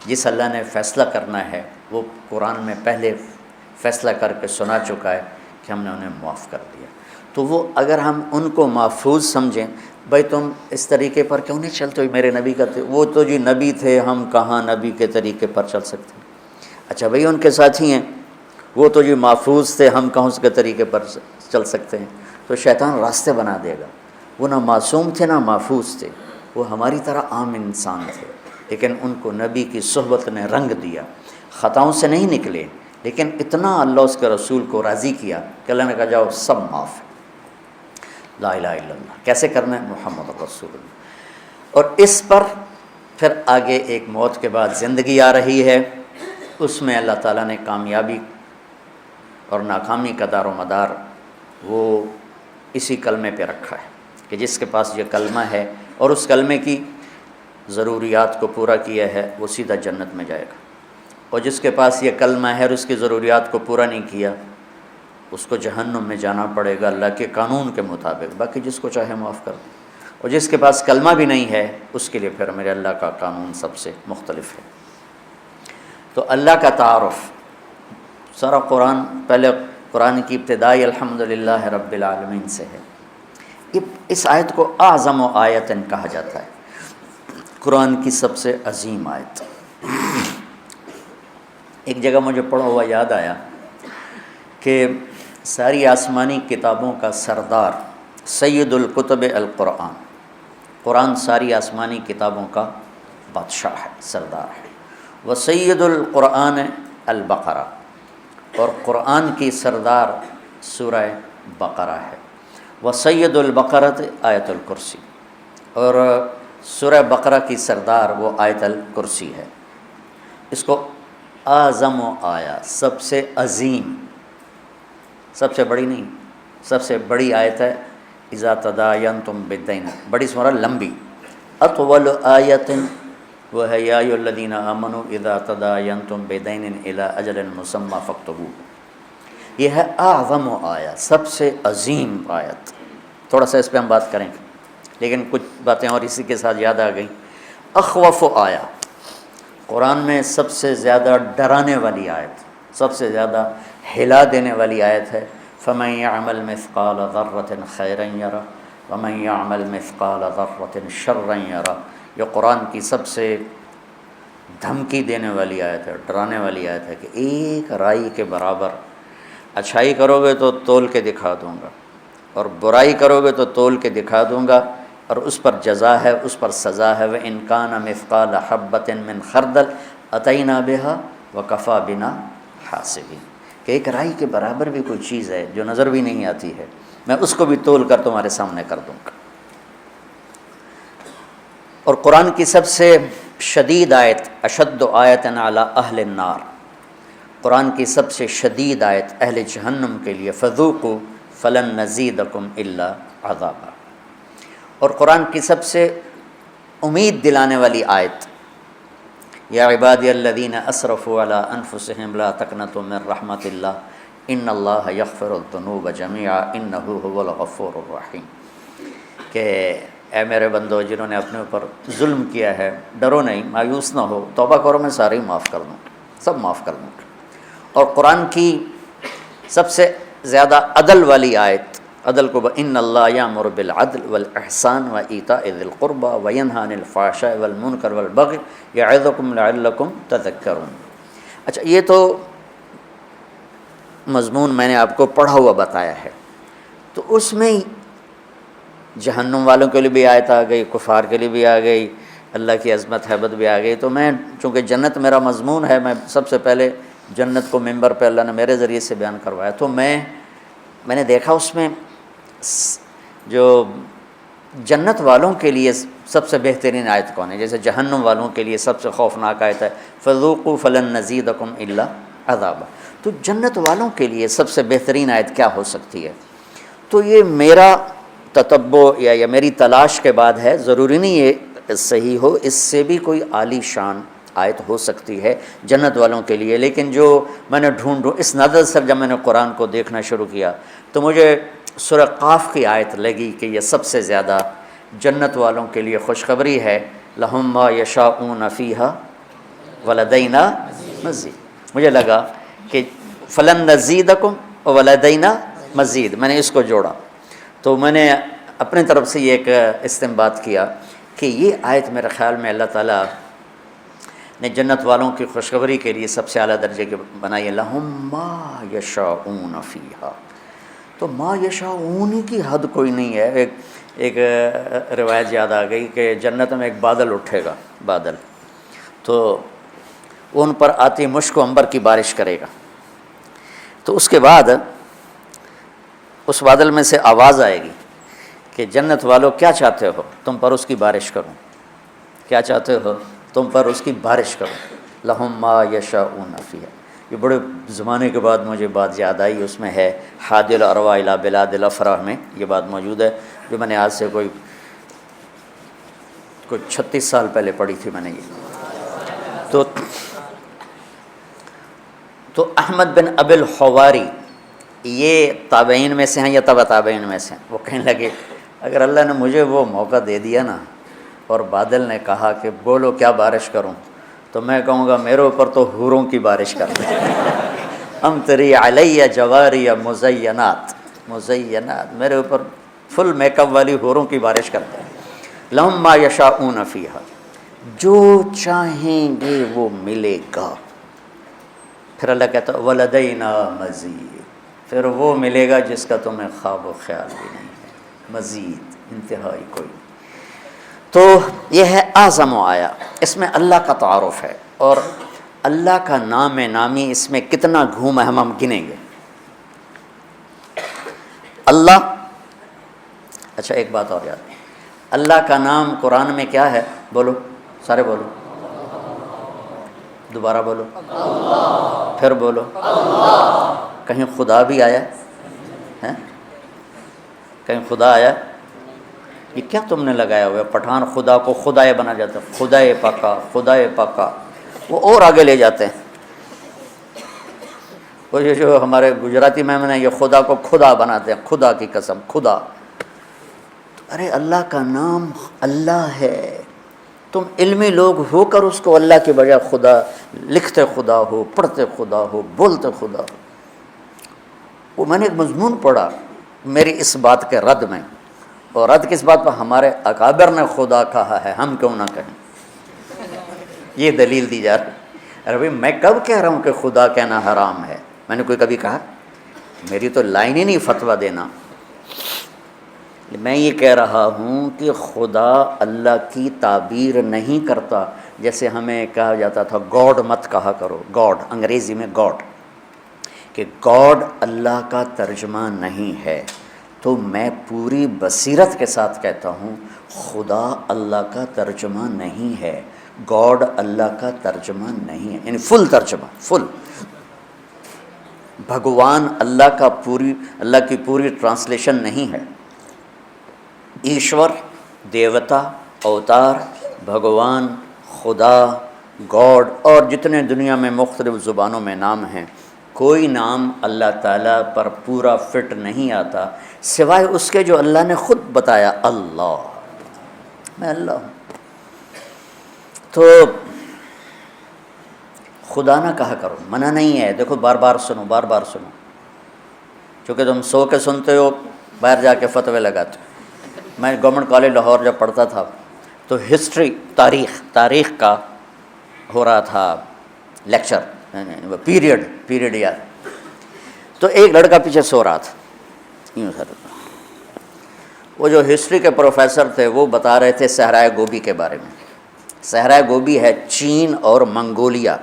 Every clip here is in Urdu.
جس اللہ نے فیصلہ کرنا ہے وہ قرآن میں پہلے فیصلہ کر کے سنا چکا ہے کہ ہم نے انہیں معاف کر دیا۔ تو وہ اگر ہم ان کو محفوظ سمجھیں، بھائی تم اس طریقے پر کیوں نہیں چلتے ہو میرے نبی کا، وہ تو جی نبی تھے، ہم کہاں نبی کے طریقے پر چل سکتے ہیں۔ اچھا بھئی ان کے ساتھی ہیں، وہ تو جی محفوظ تھے، ہم کہاں اس کے طریقے پر چل سکتے ہیں، تو شیطان راستے بنا دے گا۔ وہ نہ معصوم تھے نہ محفوظ تھے، وہ ہماری طرح عام انسان تھے، لیکن ان کو نبی کی صحبت نے رنگ دیا۔ خطاؤں سے نہیں نکلے، لیکن اتنا اللہ اس کے رسول کو راضی کیا کہ اللہ نے کہا جاؤ سب معاف ہے۔ لا الہ الا اللہ کیسے کرنا ہے؟ محمد رسول اللہ۔ اور اس پر پھر آگے ایک موت کے بعد زندگی آ رہی ہے، اس میں اللہ تعالیٰ نے کامیابی اور ناکامی کا دار و مدار وہ اسی کلمے پہ رکھا ہے کہ جس کے پاس یہ کلمہ ہے اور اس کلمے کی ضروریات کو پورا کیا ہے وہ سیدھا جنت میں جائے گا، اور جس کے پاس یہ کلمہ ہے اور اس کی ضروریات کو پورا نہیں کیا اس کو جہنم میں جانا پڑے گا اللہ کے قانون کے مطابق۔ باقی جس کو چاہے معاف کر دیں، اور جس کے پاس کلمہ بھی نہیں ہے اس کے لیے پھر میرے اللہ کا قانون سب سے مختلف ہے۔ تو اللہ کا تعارف سارا قرآن، پہلے قرآن کی ابتدائی الحمدللہ رب العالمین سے ہے۔ اس آیت کو اعظم و آیتن کہا جاتا ہے، قرآن کی سب سے عظیم آیت۔ ایک جگہ مجھے پڑھا ہوا یاد آیا کہ ساری آسمانی کتابوں کا سردار سید الکتب القرآن، قرآن ساری آسمانی کتابوں کا بادشاہ ہے، سردار ہے۔ وہ سید القرآن البقرہ، اور قرآن کی سردار سورہ بقرہ ہے۔ وہ سید البقرۃ آیت الکرسی، اور سورہ بقرہ کی سردار وہ آیت الکرسی ہے۔ اس کو اعظم و آیا، سب سے عظیم، سب سے بڑی نہیں، سب سے بڑی آیت ہے۔ اذا تداینتم بدین، بڑی سورہ لمبی۔ اطول آیت وہ ہے یا ایھا الذین آمنوا اذا تداینتم بدین الی اجل مسمی فاکتبوہ۔ یہ ہے اعظم و آیا، سب سے عظیم آیت۔ تھوڑا سا اس پہ ہم بات کریں گے، لیکن کچھ باتیں اور اسی کے ساتھ یاد آ گئیں۔ اخوف و آیا، قرآن میں سب سے زیادہ ڈرانے والی آیت، سب سے زیادہ ہلا دینے والی آیت ہے۔ فمن یعمل مثقال ذرۃ خیرا یرہ ومن یعمل مثقال ذرۃ شرا یرہ۔ یہ قرآن کی سب سے دھمکی دینے والی آیت ہے، ڈرانے والی آیت ہے کہ ایک رائی کے برابر اچھائی کرو گے تو تول کے دکھا دوں گا، اور برائی کرو گے تو تول کے دکھا دوں گا، اور اس پر جزا ہے، اس پر سزا ہے۔ وَإِن كَانَ مِثْقَالَ حَبَّةٍ مِّنْ خَرْدَلٍ أَتَيْنَا بِهَا وَكَفَىٰ بِنَا حَاسِبِينَ۔ کہ ایک رائی کے برابر بھی کوئی چیز ہے جو نظر بھی نہیں آتی ہے، میں اس کو بھی تول کر تمہارے سامنے کر دوں گا۔ اور قرآن کی سب سے شدید آیت، اشد آیت علی اہل النار، قرآن کی سب سے شدید آیت اہل جہنم کے لیے، فذوقوا فلن نزیدکم الا عذابا۔ اور قرآن کی سب سے امید دلانے والی آیت، یا عبادی الذین اسرفوا علی انفسہم لا تقنطوا من رحمۃ اللہ ان اللہ یغفر الذنوب جمیعا انہ هو الغفور الرحیم۔ کہ اے میرے بندو جنہوں نے اپنے اوپر ظلم کیا ہے، ڈرو نہیں، مایوس نہ ہو، توبہ کرو، میں سارے ہی معاف کر دوں، سب معاف کر دوں۔ اور قرآن کی سب سے زیادہ عدل والی آیت، عدل کو ان اللہ یامر بالعدل والاحسان وایتاء ذی القربى وینہی عن الفحشاء والمنکر والبغی یعظکم لعلکم تذکرون۔ اچھا، یہ تو مضمون میں نے آپ کو پڑھا ہوا بتایا ہے، تو اس میں جہنم والوں کے لیے بھی آیت آ گئی، کفار کے لیے بھی آ گئی، اللہ کی عظمت ہیبت بھی آ گئی۔ تو میں چونکہ جنت میرا مضمون ہے، میں سب سے پہلے جنت کو ممبر پہ اللہ نے میرے ذریعے سے بیان کروایا، تو میں نے دیکھا اس میں جو جنت والوں کے لیے سب سے بہترین آیت کون ہے؟ جیسے جہنم والوں کے لیے سب سے خوفناک آیت ہے فذوقوا فلن نزیدکم الا عذابا، تو جنت والوں کے لیے سب سے بہترین آیت کیا ہو سکتی ہے؟ تو یہ میرا تتبع یا میری تلاش کے بعد ہے، ضروری نہیں یہ صحیح ہو، اس سے بھی کوئی عالی شان آیت ہو سکتی ہے جنت والوں کے لیے، لیکن جو میں نے ڈھونڈوں اس نظر سے جب میں نے قرآن کو دیکھنا شروع کیا تو مجھے سورہ قاف کی آیت لگی کہ یہ سب سے زیادہ جنت والوں کے لیے خوشخبری ہے، لہم ما یشاؤون فیہا ولدینا مزید، مجھے لگا کہ فلن نزیدکم ولدینا مزید، میں نے اس کو جوڑا، تو میں نے اپنی طرف سے یہ ایک استنباط کیا کہ یہ آیت میرے خیال میں اللہ تعالیٰ نے جنت والوں کی خوشخبری کے لیے سب سے اعلیٰ درجے کی بنائی ہے، لہم ما یشاءون فیہا، تو ما یشاءون کی حد کوئی نہیں ہے۔ ایک روایت یاد آ گئی کہ جنت میں ایک بادل اٹھے گا، بادل، تو ان پر آتی مشک و عنبر کی بارش کرے گا، تو اس کے بعد اس بادل میں سے آواز آئے گی کہ جنت والو کیا چاہتے ہو، تم پر اس کی بارش کروں، کیا چاہتے ہو تم پر اس کی بارش کروں، لہم ما یشاءون فیہا۔ یہ بڑے زمانے کے بعد مجھے بات یاد آئی، اس میں ہے حادی الارواح الی بلاد الافراح میں یہ بات موجود ہے، جو میں نے آج سے کوئی 36 سال پہلے پڑھی تھی میں نے یہ۔ تو احمد بن ابی الحواری یہ تابعین میں سے ہیں یا تبع تابعین میں سے ہیں، وہ کہنے لگے اگر اللہ نے مجھے وہ موقع دے دیا نا اور بادل نے کہا کہ بولو کیا بارش کروں، تو میں کہوں گا میرے اوپر تو حوروں کی بارش کر دیں، امطری علیہ جواری مزینات، مزینات، میرے اوپر فل میک اپ والی حوروں کی بارش کر دیں، لہم ما یشاءون فیہا، جو چاہیں گے وہ ملے گا۔ پھر اللہ کہتا ہے ولدینا مزید، پھر وہ ملے گا جس کا تمہیں خواب و خیال بھی نہیں ہے، مزید، انتہائی کوئی۔ تو یہ ہے اعظم و آیا، اس میں اللہ کا تعارف ہے، اور اللہ کا نام نامی اس میں کتنا گھوم ہے ہم گنیں گے۔ اللہ، اچھا ایک بات اور یاد، اللہ کا نام قرآن میں کیا ہے؟ بولو سارے بولو، دوبارہ بولو، پھر بولو، کہیں خدا بھی آیا ہے؟ کہیں خدا آیا؟ یہ کیا تم نے لگایا ہوا ہے؟ پٹھان خدا کو خدا بنا جاتا ہے، خدا پاکا، خدا پاکا، وہ اور آگے لے جاتے ہیں۔ وہ جو ہمارے گجراتی میں نے یہ خدا کو خدا بناتے ہیں، خدا کی قسم، خدا۔ ارے اللہ کا نام اللہ ہے، تم علمی لوگ ہو کر اس کو اللہ کے بجائے خدا لکھتے، خدا ہو، پڑھتے خدا ہو، بولتے خدا ہو۔ وہ میں نے ایک مضمون پڑھا میری اس بات کے رد میں، اور رد کس بات پر؟ ہمارے اکابر نے خدا کہا ہے، ہم کیوں نہ کہیں؟ یہ دلیل دی جا رہی۔ ارے بھائی میں کب کہہ رہا ہوں کہ خدا کہنا حرام ہے؟ میں نے کوئی کبھی کہا؟ میری تو لائن ہی نہیں فتویٰ دینا۔ میں یہ کہہ رہا ہوں کہ خدا اللہ کی تعبیر نہیں کرتا، جیسے ہمیں کہا جاتا تھا گاڈ مت کہا کرو، گاڈ انگریزی میں گاڈ، کہ گاڈ اللہ کا ترجمہ نہیں ہے۔ تو میں پوری بصیرت کے ساتھ کہتا ہوں خدا اللہ کا ترجمہ نہیں ہے، گاڈ اللہ کا ترجمہ نہیں ہے، یعنی فل ترجمہ، فل بھگوان اللہ کا اللہ کی پوری ٹرانسلیشن نہیں ہے۔ ایشور، دیوتا، اوتار، بھگوان، خدا، گاڈ، اور جتنے دنیا میں مختلف زبانوں میں نام ہیں، کوئی نام اللہ تعالیٰ پر پورا فٹ نہیں آتا سوائے اس کے جو اللہ نے خود بتایا، اللہ، میں اللہ ہوں۔ تو خدا نہ کہا کرو، منع نہیں ہے، دیکھو بار بار سنو، بار بار سنو، چونکہ تم سو کے سنتے ہو، باہر جا کے فتوے لگاتے ہو۔ میں گورنمنٹ کالج لاہور جب پڑھتا تھا تو ہسٹری، تاریخ کا ہو رہا تھا لیکچر، پیریڈ یار، تو ایک لڑکا پیچھے سو رہا تھا، یوں سر، وہ جو ہسٹری کے پروفیسر تھے وہ بتا رہے تھے صحرائے گوبی کے بارے میں۔ صحرائے گوبی ہے چین اور منگولیا،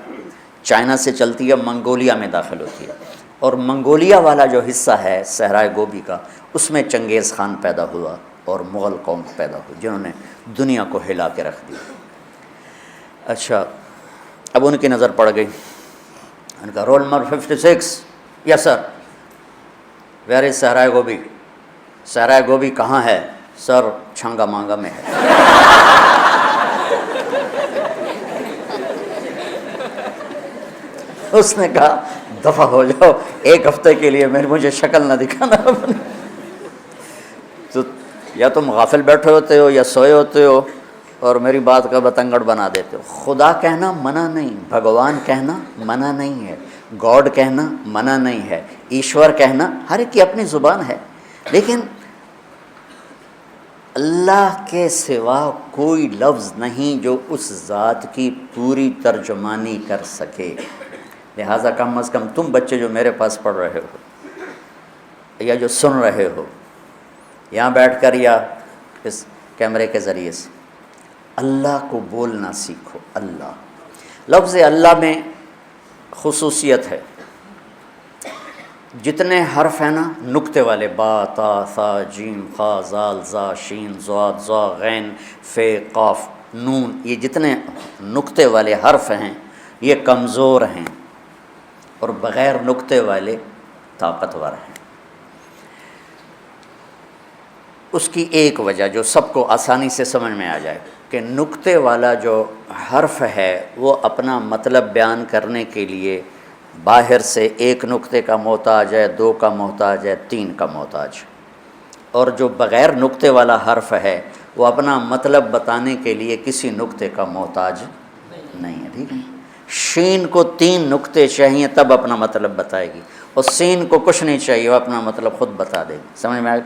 چائنا سے چلتی ہے، منگولیا میں داخل ہوتی ہے، اور منگولیا والا جو حصہ ہے صحرائے گوبی کا، اس میں چنگیز خان پیدا ہوا اور مغل قوم پیدا ہوئی جنہوں نے دنیا کو ہلا کے رکھ دیا۔ اچھا، اب ان کی نظر پڑ گئی، ان کا roll number 56، yes sir, where is صحرائے گوبی؟ صحرائے گوبی کہاں ہے سر؟ چھنگا مانگا میں ہے۔ اس نے کہا دفع ہو جاؤ، ایک ہفتے کے لیے مجھے شکل نہ دکھانا۔ تو یا تم غافل بیٹھے ہوتے ہو یا سوئے ہوتے ہو، اور میری بات کا بتنگڑ بنا دیتے ہو. خدا کہنا منع نہیں، بھگوان کہنا منع نہیں ہے، گاڈ کہنا منع نہیں ہے، ایشور کہنا ہر ایک کی اپنی زبان ہے، لیکن اللہ کے سوا کوئی لفظ نہیں جو اس ذات کی پوری ترجمانی کر سکے. لہٰذا کم از کم تم بچے جو میرے پاس پڑھ رہے ہو یا جو سن رہے ہو یہاں بیٹھ کر یا اس کیمرے کے ذریعے سے، اللہ کو بولنا سیکھو. اللہ، لفظ اللہ میں خصوصیت ہے، جتنے حرف ہیں نا نقطے والے، با، تا، ثا، جیم، خا، زال، زا، شین، ضاد، ظا، غین، فے، قاف، نون، یہ جتنے نقطے والے حرف ہیں یہ کمزور ہیں اور بغیر نقطے والے طاقتور ہیں. اس کی ایک وجہ جو سب کو آسانی سے سمجھ میں آ جائے کہ نقطے والا جو حرف ہے وہ اپنا مطلب بیان کرنے کے لیے باہر سے ایک نقطے کا محتاج ہے، دو کا محتاج ہے، تین کا محتاج. اور جو بغیر نقطے والا حرف ہے وہ اپنا مطلب بتانے کے لیے کسی نقطے کا محتاج نہیں ہے. ٹھیک ہے، شین کو 3 نقطے چاہیے تب اپنا مطلب بتائے گی، اور سین کو کچھ نہیں چاہیے، وہ اپنا مطلب خود بتا دے گی. سمجھ میں آئے؟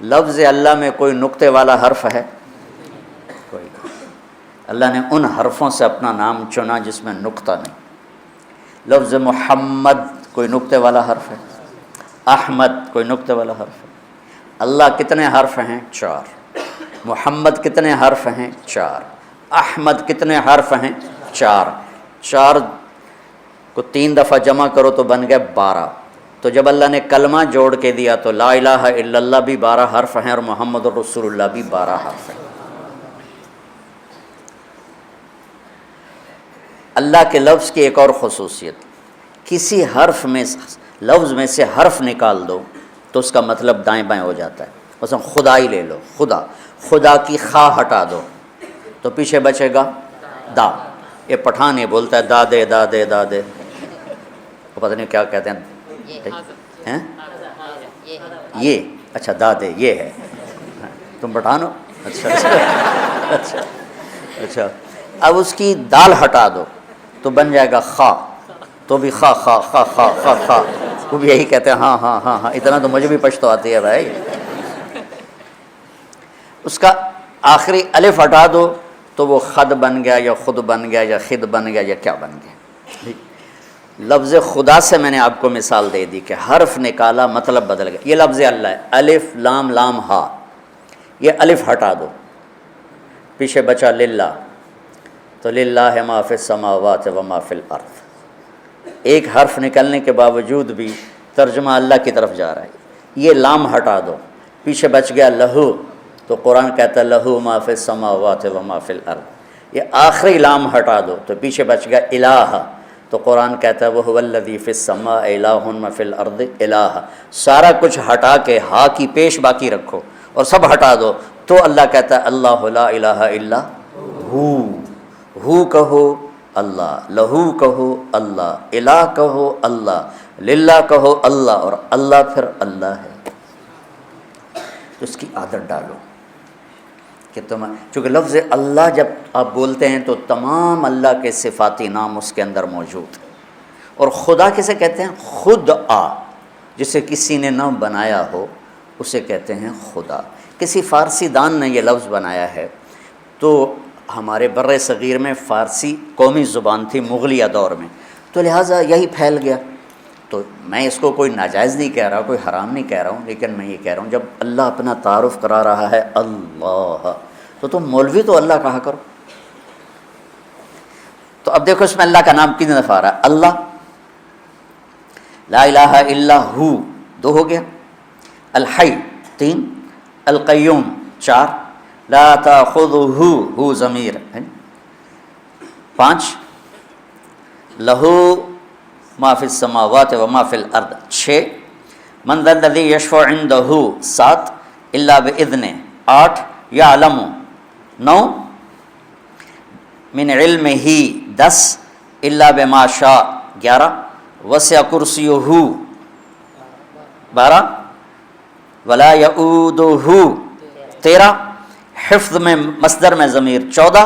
لفظ اللہ میں کوئی نقطے والا حرف ہے؟ کوئی نہیں. اللہ نے ان حرفوں سے اپنا نام چنا جس میں نقطہ نہیں. لفظ محمد کوئی نقطے والا حرف ہے؟ احمد کوئی نقطے والا حرف ہے؟ اللہ کتنے حرف ہیں؟ 4. محمد کتنے حرف ہیں؟ 4. احمد کتنے حرف ہیں؟ 4. 4 کو 3 دفعہ جمع کرو تو بن گئے 12. تو جب اللہ نے کلمہ جوڑ کے دیا تو لا الہ الا اللہ بھی 12 حرف ہیں اور محمد الرسول اللہ بھی 12 حرف ہیں. اللہ کے لفظ کی ایک اور خصوصیت، کسی حرف میں لفظ میں سے حرف نکال دو تو اس کا مطلب دائیں بائیں ہو جاتا ہے. مثلا خدا ہی لے لو، خدا، خدا کی خا ہٹا دو تو پیچھے بچے گا دا. یہ پٹھان یہ بولتا ہے دادے دادے دادے، وہ پتہ نہیں کیا کہتے ہیں، یہ اچھا دادے یہ ہے. تم پٹھان ہو؟ اچھا اچھا اچھا. اب اس کی دال ہٹا دو تو بن جائے گا خا، تو بھی خا خا خا خا خا خا. وہ بھی یہی کہتے ہیں ہاں ہاں ہاں ہاں. اتنا تو مجھے بھی پشتو آتی ہے بھائی. اس کا آخری الف ہٹا دو تو وہ خد بن گیا یا خود بن گیا یا خد بن گیا یا کیا بن گیا. لفظ خدا سے میں نے آپ کو مثال دے دی کہ حرف نکالا مطلب بدل گیا. یہ لفظ اللہ ہے، الف لام لام ہا. یہ الف ہٹا دو پیچھے بچا للہ، تو للہ ما فی السماوات و ما فی الارض. ایک حرف نکلنے کے باوجود بھی ترجمہ اللہ کی طرف جا رہا ہے. یہ لام ہٹا دو پیچھے بچ گیا لہو، تو قرآن کہتا ہے لہو ما فی السماوات و ما فی الارض. یہ آخری لام ہٹا دو تو پیچھے بچ گیا الہ، تو قرآن کہتا ہے وہو الذی فی السماء الہ و فی الارض الہ. سارا کچھ ہٹا کے ہا کی پیش باقی رکھو اور سب ہٹا دو تو اللہ کہتا ہے اللہ لا الہ الا ہو کہو اللہ، لہو کہو اللہ، الہ کہو اللہ، للہ کہو اللہ، اور اللہ پھر اللہ ہے. تو اس کی عادت ڈالو کہ چونکہ لفظ اللہ جب آپ بولتے ہیں تو تمام اللہ کے صفاتی نام اس کے اندر موجود ہیں. اور خدا کسے کہتے ہیں؟ خود آ، جسے کسی نے نہ بنایا ہو اسے کہتے ہیں خدا. کسی فارسی دان نے یہ لفظ بنایا ہے. تو ہمارے بر صغیر میں فارسی قومی زبان تھی مغلیہ دور میں، تو لہٰذا یہی پھیل گیا. تو میں اس کو کوئی ناجائز نہیں کہہ رہا، کوئی حرام نہیں کہہ رہا ہوں، لیکن میں یہ کہہ رہا ہوں جب اللہ اپنا تعارف کرا رہا ہے اللہ، تو تم مولوی تو اللہ کہا کرو. تو اب دیکھو اس میں اللہ کا نام کتنی دفعہ آ رہا ہے؟ اللہ، لا الہ الا ہو 2 ہو گیا، الحی 3، القیوم 4، لا تاخذہ ہو ضمیر 5، لہو ما فی السماوات و ما فی الارض 6، من ذا الذی یشفع عندہ 7، الا باذنہ 8، یعلم 9، من علمہ 10، الا بما شاء 11، وسع کرسیہ 12، ولا یؤودہ 13، حفظ میں مصدر میں ضمیر 14،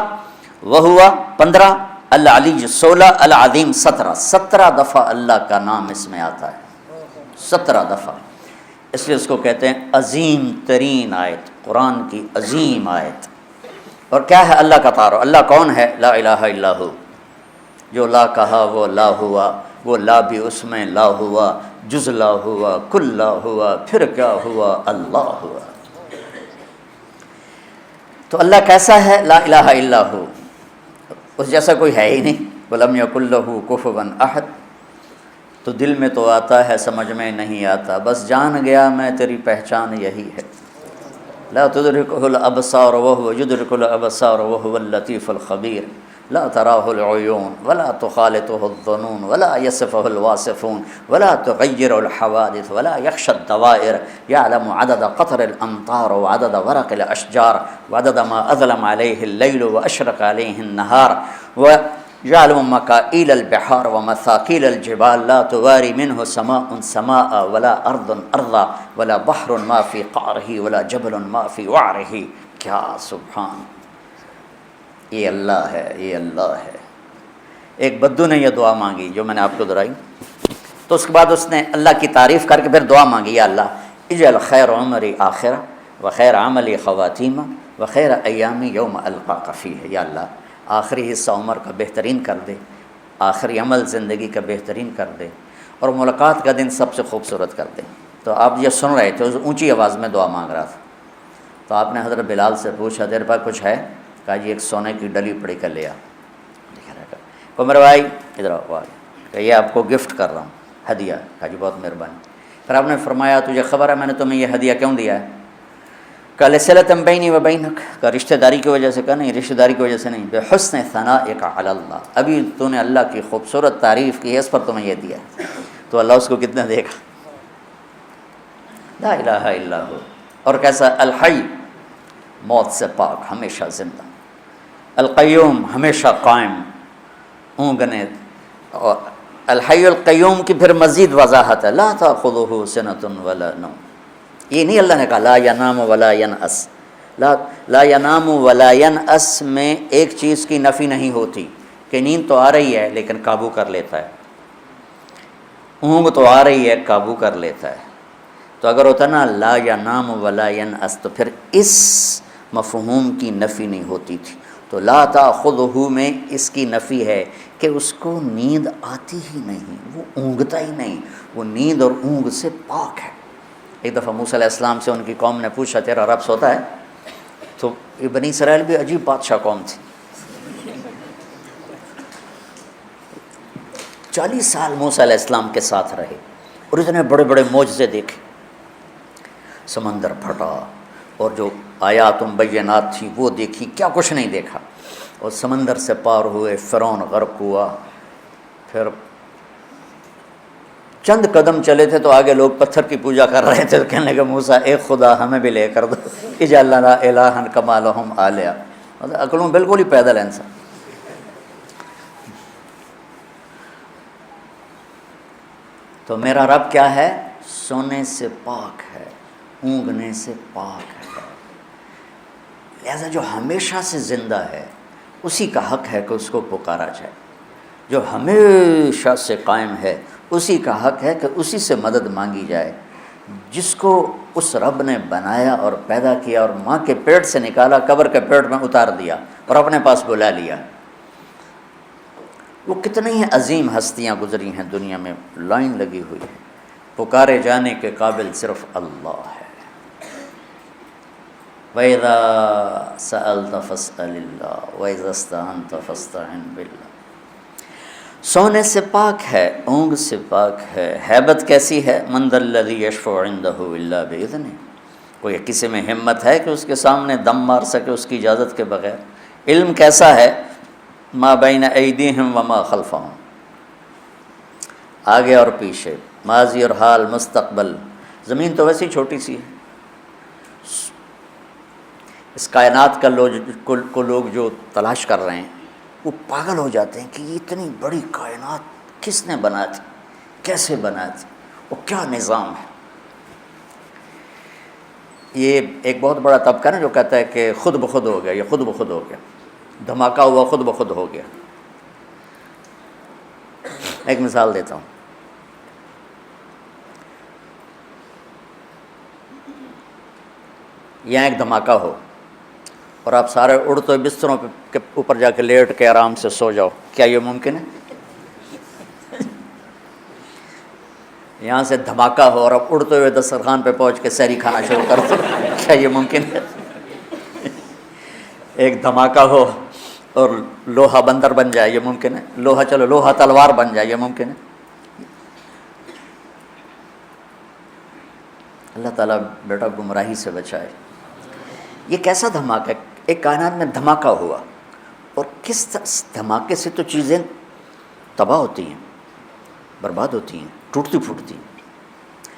وہوا 15، العلی 16، العظیم 17۔ 17 دفعہ اللہ کا نام اس میں آتا ہے، 17 دفعہ، اس لیے اس کو کہتے ہیں عظیم ترین آیت، قرآن کی عظیم آیت۔ اور کیا ہے اللہ کا تعارف؟ اللہ کون ہے؟ لا الہ الا ہو، جو لا کہا وہ لا ہوا، وہ لا بھی اس میں لا ہوا، جز لا ہوا، کل لا ہوا، پھر کیا ہوا؟ اللہ ہوا۔ تو اللہ کیسا ہے؟ لا الہ الا ہو، اس جیسا کوئی ہے ہی نہیں۔ وَلَمْ يَكُنْ لَهُ كُفُوًا أَحَدٌ۔ تو دل میں تو آتا ہے، سمجھ میں نہیں آتا، بس جان گیا میں تیری پہچان یہی ہے۔ لا تدركه الابصار وهو يدرك الابصار وهو اللطيف الخبير، لا تراه العيون ولا تخالطه الظنون ولا يصفه الواصفون ولا تغير الحوادث ولا يخشى الدوائر، يعلم عدد قطر الامطار وعدد ورق الاشجار وعدد ما اظلم عليه الليل واشرق عليه النهار، ويعلم مكائيل البحار ومثاقيل الجبال، لا تواري منه سماء سماء ولا ارض ارضا ولا بحر ما في قعره ولا جبل ما في وعره۔ کیا سبحان، یہ اللہ ہے، یہ اللہ ہے۔ ایک بدو نے یہ دعا مانگی جو میں نے آپ کو دہرائی، تو اس کے بعد اس نے اللہ کی تعریف کر کے پھر دعا مانگی، یا اللہ اجعل خیر عمری آخرہ وخیر عملی خواتیمہ وخیر ایامی یوم القاک فیہ۔ یا اللہ آخری حصہ عمر کا بہترین کر دے، آخری عمل زندگی کا بہترین کر دے، اور ملاقات کا دن سب سے خوبصورت کر دے۔ تو آپ یہ سن رہے تھے، اونچی آواز میں دعا مانگ رہا تھا، تو آپ نے حضرت بلال سے پوچھا تیرے پاس کچھ ہے؟ کہا جی ایک سونے کی ڈلی پڑی کر لیا۔ کو میرے بھائی ادھر آؤ، کہ یہ آپ کو گفٹ کر رہا ہوں، ہدیہ۔ کہا جی بہت مہربانی۔ پھر آپ نے فرمایا تجھے خبر ہے میں نے تمہیں یہ ہدیہ کیوں دیا ہے؟ کہ لصلۃ بینی و بینک، کا رشتہ داری کی وجہ سے؟ کہا نہیں، رشتہ داری کی وجہ سے نہیں، بحسن ثنائک علی اللہ، ابھی تو نے اللہ کی خوبصورت تعریف کی ہے، اس پر تمہیں یہ دیا ہے۔ تو اللہ اس کو کتنا دے گا؟ لا الہ الا ہو۔ اور کیسا؟ الحی، موت سے پاک، ہمیشہ زندہ، القیوم، ہمیشہ قائم، اونگنے، اور الحی القیوم کی پھر مزید وضاحت ہے، لا تاخذہ سنۃ ولا نوم۔ یہ نہیں اللہ نے کہا لا ینام ولا ینعس، لا ینام ولا ینعس میں ایک چیز کی نفی نہیں ہوتی کہ نیند تو آ رہی ہے لیکن قابو کر لیتا ہے، اونگ تو آ رہی ہے قابو کر لیتا ہے۔ تو اگر ہوتا نا لا ینام ولا ینعس تو پھر اس مفہوم کی نفی نہیں ہوتی تھی۔ تو لا تاخذہ میں اس کی نفی ہے کہ اس کو نیند آتی ہی نہیں، وہ اونگتا ہی نہیں، وہ نیند اور اونگ سے پاک ہے۔ ایک دفعہ موسیٰ علیہ السلام سے ان کی قوم نے پوچھا تیرا رب سوتا ہے؟ تو یہ بنی اسرائیل بھی عجیب بادشاہ قوم تھی، 40 سال موسیٰ علیہ السلام کے ساتھ رہے اور اتنے بڑے بڑے معجزے دیکھے، سمندر پھٹا اور جو آیات مبینات تھیں وہ دیکھی، کیا کچھ نہیں دیکھا، اور سمندر سے پار ہوئے، فرعون غرق ہوا، پھر چند قدم چلے تھے تو آگے لوگ پتھر کی پوجا کر رہے تھے، تو کہنے لگے موسیٰ ایک خدا ہمیں بھی لے کر دو، اجعل لنا الہا کما لہم آلیہ۔ عقلوں بالکل ہی پیدل ہے انسان۔ تو میرا رب کیا ہے؟ سونے سے پاک ہے، اونگنے سے پاک ہے، لہذا جو ہمیشہ سے زندہ ہے اسی کا حق ہے کہ اس کو پکارا جائے، جو ہمیشہ سے قائم ہے اسی کا حق ہے کہ اسی سے مدد مانگی جائے، جس کو اس رب نے بنایا اور پیدا کیا اور ماں کے پیٹ سے نکالا، قبر کے پیٹ میں اتار دیا اور اپنے پاس بلا لیا۔ وہ کتنی ہی عظیم ہستیاں گزری ہیں دنیا میں، لائن لگی ہوئی ہے، پکارے جانے کے قابل صرف اللہ ہے۔ وَإِذَا سَأَلْتَ فَاسْأَلِ اللَّهَ وَإِذَا اسْتَعَنْتَ فَاسْتَعِنْ بِاللَّهِ۔ سونے سے پاک ہے، اونگ سے پاک ہے۔ ہیبت کیسی ہے؟ مَنْ ذَا الَّذِي يَشْفَعُ عِنْدَهُ إِلَّا بِإِذْنِهِ، کوئی کسی میں ہمت ہے کہ اس کے سامنے دم مار سکے اس کی اجازت کے بغیر؟ علم کیسا ہے؟ ما بین ایدیہم وما خلفہم، آگے اور پیچھے، ماضی اور حال، مستقبل۔ زمین تو ویسے ہی چھوٹی سی ہے، اس کائنات کا لوگ جو تلاش کر رہے ہیں وہ پاگل ہو جاتے ہیں کہ یہ اتنی بڑی کائنات کس نے بنا تھی، کیسے بنا تھی، اور کیا نظام ہے۔ یہ ایک بہت بڑا طبقہ نا جو کہتا ہے کہ خود بخود ہو گیا، یہ خود بخود ہو گیا، دھماکہ ہوا خود بخود ہو گیا۔ ایک مثال دیتا ہوں، یہاں ایک دھماکہ ہو اور آپ سارے اڑتے بستروں کے اوپر جا کے لیٹ کے آرام سے سو جاؤ، کیا یہ ممکن ہے؟ یہاں سے دھماکہ ہو اور اب اڑتے ہوئے دسترخوان پہ پہنچ کے سحری کھانا شروع کر دو، کیا یہ ممکن ہے؟ ایک دھماکہ ہو اور لوہا بندر بن جائے، یہ ممکن ہے؟ لوہا چلو لوہا تلوار بن جائے، یہ ممکن ہے؟ اللہ تعالیٰ بیٹا گمراہی سے بچائے۔ یہ کیسا دھماکہ ہے؟ ایک کائنات میں دھماکہ ہوا، اور کس دھماکے سے تو چیزیں تباہ ہوتی ہیں، برباد ہوتی ہیں، ٹوٹتی پھوٹتی ہیں۔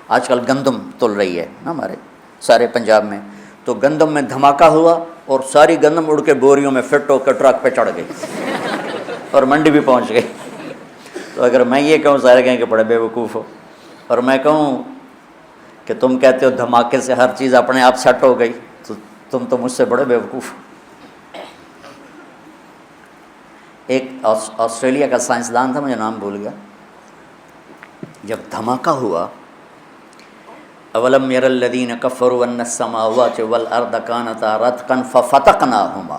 آج کل گندم تل رہی ہے نا ہمارے سارے پنجاب میں، تو گندم میں دھماکہ ہوا اور ساری گندم اڑ کے بوریوں میں فٹ ہو کے ٹرک پہ چڑھ گئی اور منڈی بھی پہنچ گئی۔ تو اگر میں یہ کہوں سارے کہیں کہ بڑے بے وقوف ہو، اور میں کہوں کہ تم کہتے ہو دھماکے سے ہر چیز اپنے آپ سیٹ ہو گئی، تو تم تو مجھ سے بڑے بے وقوف ہو۔ ایک آسٹریلیا کا سائنسدان تھا، مجھے نام بھول گیا، جب دھماکہ ہوا، اولم یر الذین کفروا ان السماوات والارض کانتا رتقا ففتقناہما،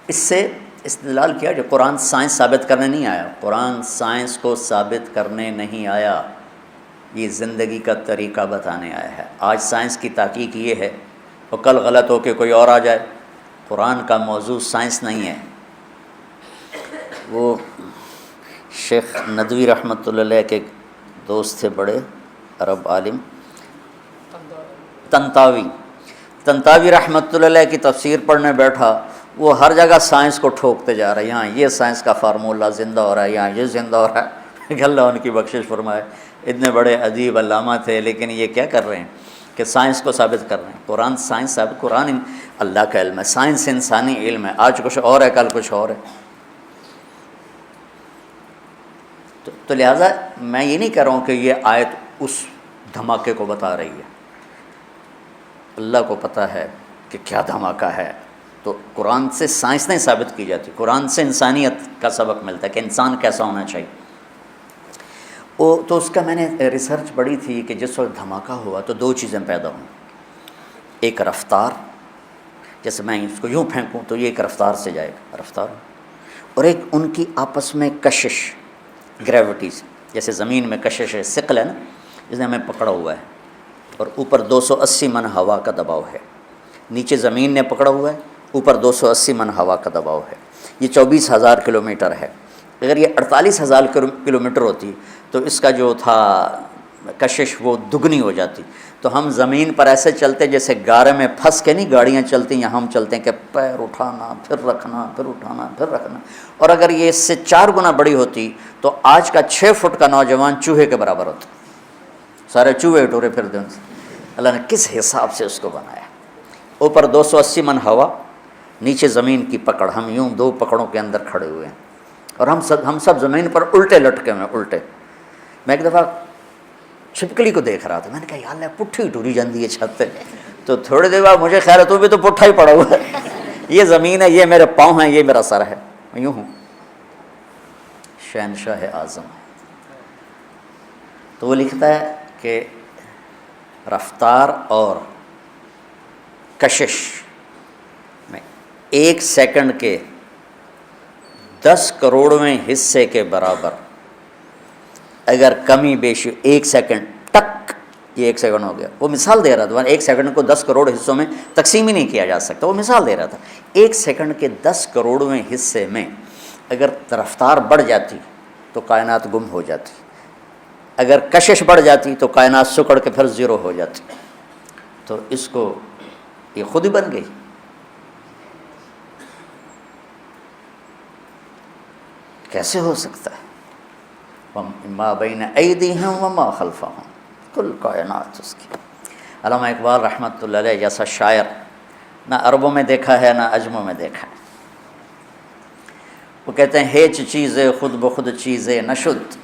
اس سے استدلال کیا کہ قرآن سائنس ثابت کرنے نہیں آیا، قرآن سائنس کو ثابت کرنے نہیں آیا، یہ زندگی کا طریقہ بتانے آیا ہے۔ آج سائنس کی تحقیق یہ ہے، اور کل غلط ہو کے کوئی اور آ جائے۔ قرآن کا موضوع سائنس نہیں ہے۔ وہ شیخ ندوی رحمۃ اللہ علیہ کے دوست تھے، بڑے عرب عالم، تنتاوی رحمۃ اللہ علیہ کی تفسیر پڑھنے بیٹھا، وہ ہر جگہ سائنس کو ٹھوکتے جا رہا ہے، یہاں یہ سائنس کا فارمولہ زندہ ہو رہا ہے، یہاں یہ زندہ ہو رہا ہے کہ اللہ ان کی بخشش فرمائے۔ اتنے بڑے ادیب علامہ تھے، لیکن یہ کیا کر رہے ہیں کہ سائنس کو ثابت کر رہے ہیں۔ قرآن سائنس ثابت، قرآن اللہ کا علم ہے، سائنس انسانی علم ہے، آج کچھ اور ہے کل کچھ اور ہے۔ تو لہٰذا میں یہ نہیں کہہ رہا ہوں کہ یہ آیت اس دھماکے کو بتا رہی ہے، اللہ کو پتہ ہے کہ کیا دھماکہ ہے۔ تو قرآن سے سائنس نہیں ثابت کی جاتی، قرآن سے انسانیت کا سبق ملتا ہے کہ انسان کیسا ہونا چاہیے۔ تو اس کا میں نے ریسرچ پڑھی تھی کہ جس وقت دھماکہ ہوا تو دو چیزیں پیدا ہوں، ایک رفتار، جیسے میں اس کو یوں پھینکوں تو یہ ایک رفتار سے جائے گا، رفتار، اور ایک ان کی آپس میں کشش، گریوٹیز، جیسے زمین میں کشش ہے، ثقل ہے نا، جس نے ہمیں پکڑا ہوا ہے، اور اوپر 280 من ہوا کا دباؤ ہے، نیچے زمین نے پکڑا ہوا ہے، اوپر 280 من ہوا کا دباؤ ہے۔ یہ 24,000 کلومیٹر ہے۔ اگر یہ 48,000 کلومیٹر ہوتی تو اس کا جو تھا کشش وہ دگنی ہو جاتی۔ تو ہم زمین پر ایسے چلتے جیسے گارے میں پھنس کے نہیں گاڑیاں چلتی ہیں، ہم چلتے ہیں کہ پیر اٹھانا پھر رکھنا پھر اٹھانا پھر رکھنا، اور اگر یہ اس سے 4 گنا بڑی ہوتی تو آج کا 6 فٹ کا نوجوان چوہے کے برابر ہوتا۔ سارے چوہے ٹورے پھرتے ہیں۔ اللہ نے کس حساب سے اس کو بنایا، اوپر 280 من ہوا، نیچے زمین کی پکڑ، ہم یوں 2 پکڑوں کے اندر کھڑے ہوئے ہیں، اور ہم سب زمین پر الٹے لٹکے ہوئے ہیں، الٹے۔ میں ایک دفعہ چھپکلی کو دیکھ رہا تھا، میں نے کہا یا اللہ پٹھی ٹوری جاندی ہے چھت پہ، تو تھوڑی دیر بعد مجھے خیال ہے تو بھی تو پٹھا ہی پڑا ہوا ہے، یہ زمین ہے، یہ میرے پاؤں ہیں، یہ میرا سر ہے، میں یوں ہوں، شہنشاہ اعظم ہے۔ تو وہ لکھتا ہے کہ رفتار اور کشش میں 1 سیکنڈ کے 10 کروڑویں حصے کے برابر اگر کمی بیشی، 1 سیکنڈ ٹک، یہ 1 سیکنڈ ہو گیا۔ وہ مثال دے رہا تھا، 1 سیکنڈ کو 10 کروڑ حصوں میں تقسیم ہی نہیں کیا جا سکتا، وہ مثال دے رہا تھا۔ 1 سیکنڈ کے 10 کروڑویں حصے میں اگر رفتار بڑھ جاتی تو کائنات گم ہو جاتی، اگر کشش بڑھ جاتی تو کائنات سکڑ کے پھر زیرو ہو جاتی۔ تو اس کو یہ خود ہی بن گئی۔ کیسے ہو سکتا ہے؟ ما بین ایدیہم وما خلفہم، کل کائنات اس کی۔ علامہ اقبال رحمۃ اللہ علیہ جیسا شاعر نہ عربوں میں دیکھا ہے نہ عجموں میں دیکھا ہے۔ وہ کہتے ہیں ہیچ چیزے خود بخود چیزے نشد،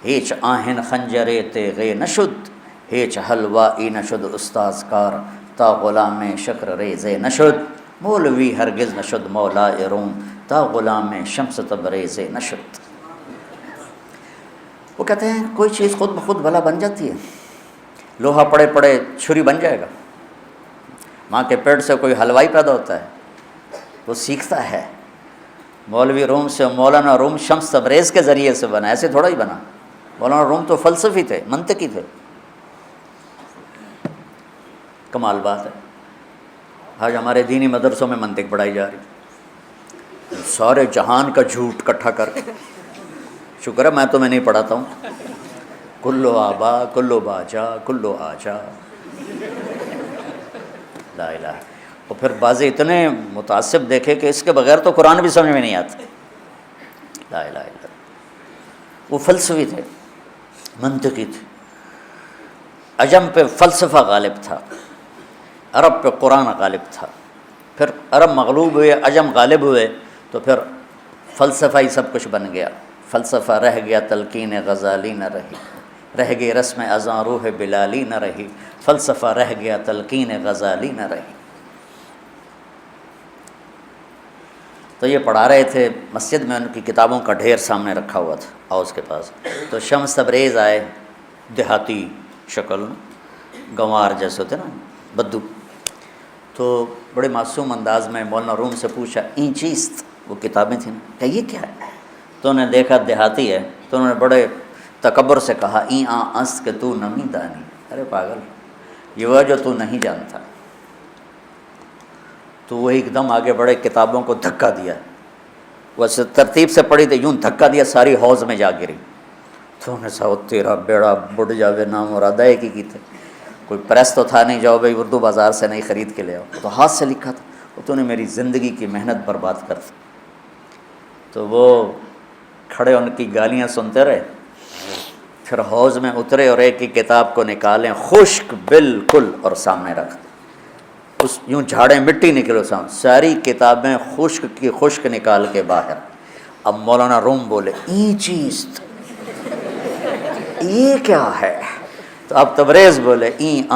ہیچ آہن خنجرے تیغے نشد، ہیچ حلوائی نشد استاذ کار تا غلام شکر ریز نشد مولوی ہرگز نشد مولا روم تا غلام شمس تبریز نشد۔ وہ کہتے ہیں کوئی چیز خود بخود بھلا بن جاتی ہے؟ لوہا پڑے پڑے چھری بن جائے گا؟ ماں کے پیٹ سے کوئی حلوائی پیدا ہوتا ہے، وہ سیکھتا ہے۔ مولوی روم سے مولانا روم شمس تبریز کے ذریعے سے بنا، ایسے تھوڑا ہی بنا۔ مولانا روم تو فلسفی تھے، منطقی تھے۔ کمال بات ہے، آج ہمارے دینی مدرسوں میں منطق پڑھائی جا رہی، سارے جہان کا جھوٹ اکٹھا کر کے۔ شکر ہے میں تمہیں نہیں پڑھاتا ہوں۔ کلو آبا کلو باجا کلو آجا، لا الہ۔ اور پھر بعض اتنے متعصب دیکھے کہ اس کے بغیر تو قرآن بھی سمجھ میں نہیں آتا، لا الہ الا اللہ۔ وہ فلسفی تھے، منطقی تھے۔ عجم پہ فلسفہ غالب تھا، عرب پہ قرآن غالب تھا۔ پھر عرب مغلوب ہوئے، عجم غالب ہوئے، تو پھر فلسفہ ہی سب کچھ بن گیا۔ فلسفہ رہ گیا تلقین غزالی نہ رہی، رہ گئی رسم اذاں روح بلالی نہ رہی، فلسفہ رہ گیا تلقین غزالی نہ رہی۔ تو یہ پڑھا رہے تھے مسجد میں، ان کی کتابوں کا ڈھیر سامنے رکھا ہوا تھا ہاؤس کے پاس۔ تو شمس تبریز آئے، دیہاتی شکل، گنوار جیسے ہوتے نا، بدو، تو بڑے معصوم انداز میں مولانا روم سے پوچھا این چیست، وہ کتابیں تھیں نا، کہ یہ کیا ہے؟ تو انہوں نے دیکھا دیہاتی ہے، تو انہوں نے بڑے تکبر سے کہا این آ اس کہ تو نمی دانی، ارے پاگل، یہ وہ جو تو نہیں جانتا۔ تو وہ ایک دم آگے بڑے، کتابوں کو دھکا دیا، ویسے ترتیب سے پڑھی تھی، یوں دھکا دیا ساری حوض میں جا گری۔ تو انہوں نے کہا تیرا بیڑا بڑھ جاوے، نام مرادہ ایک ہی کی تھے، کوئی پریس تو تھا نہیں، جاؤ بھائی اردو بازار سے نہیں خرید کے لے آؤ، تو ہاتھ سے لکھا تھا۔ تو نے میری زندگی کی محنت برباد کر دی۔ تو وہ کھڑے ان کی گالیاں سنتے رہے، پھر حوض میں اترے اور ایک ہی کتاب کو نکالیں خشک بالکل اور سامنے رکھ دیں، اس یوں جھاڑیں مٹی نکلو سامنے، ساری کتابیں خشک کی خشک نکال کے باہر۔ اب مولانا روم بولے این چیز، یہ کیا ہے؟ تو اب تبریز بولے این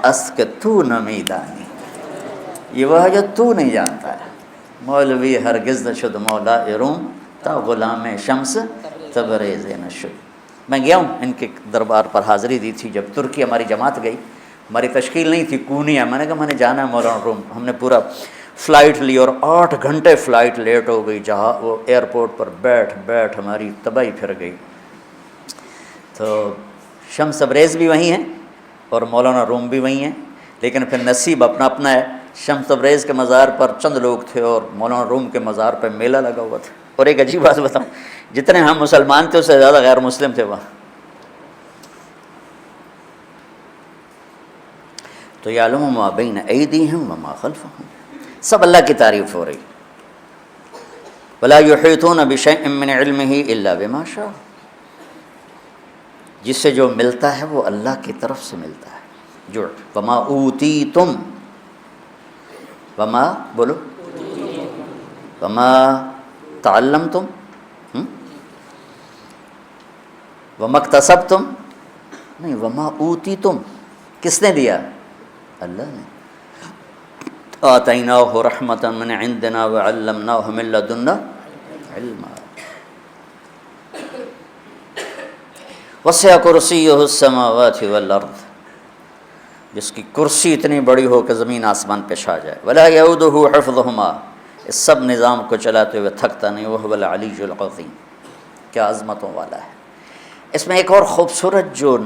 اس کہ تو نمی دانی، یہ وہ ہے جو تو نہیں جانتا ہے۔ مولوی ہرگز نشد مولا روم تا غلام شمس تبریز نشد۔ میں گیا ہوں ان کے دربار پر، حاضری دی تھی جب ترکی ہماری جماعت گئی، ہماری تشکیل نہیں تھی، کونیا، میں نے کہا میں نے جانا ہے مولانا روم۔ ہم نے پورا فلائٹ لی اور 8 گھنٹے فلائٹ لیٹ ہو گئی، جہاں وہ ایئرپورٹ پر بیٹھ ہماری تباہی پھر گئی۔ تو شمس تبریز بھی وہیں ہیں اور مولانا روم بھی وہیں ہیں، لیکن پھر نصیب اپنا اپنا ہے۔ شمس تبریز کے مزار پر چند لوگ تھے اور مولانا روم کے مزار پر میلہ لگا ہوا تھا۔ اور ایک عجیب بات بتاؤں، جتنے ہم مسلمان تھے اس سے زیادہ غیر مسلم تھے وہاں۔ تو یعلم ما بین ایدیہم وما خلفہم، سب اللہ کی تعریف ہو رہی۔ ولا یحیطون بشیء من علمہ الا بما شاء، جس سے جو ملتا ہے وہ اللہ کی طرف سے ملتا ہے۔ جو وما اوتیتم، وما بولو، وما تعلمتم، وما اکتسبتم، نہیں، وما اوتیتم کس نے دیا؟ اللہ نے۔ آتیناہ رحمۃ من عندنا وعلمناہ من لدنا علما، وسع کرسیہ السماوات والارض، جس کی کرسی اتنی بڑی ہو کہ زمین آسمان پہ چھا جائے۔ ولا یعودہ حفظہما، اس سب نظام کو چلاتے ہوئے تھکتا نہیں۔ وہو العلی العظیم، کیا عظمتوں والا ہے۔ اس میں ایک اور خوبصورت جو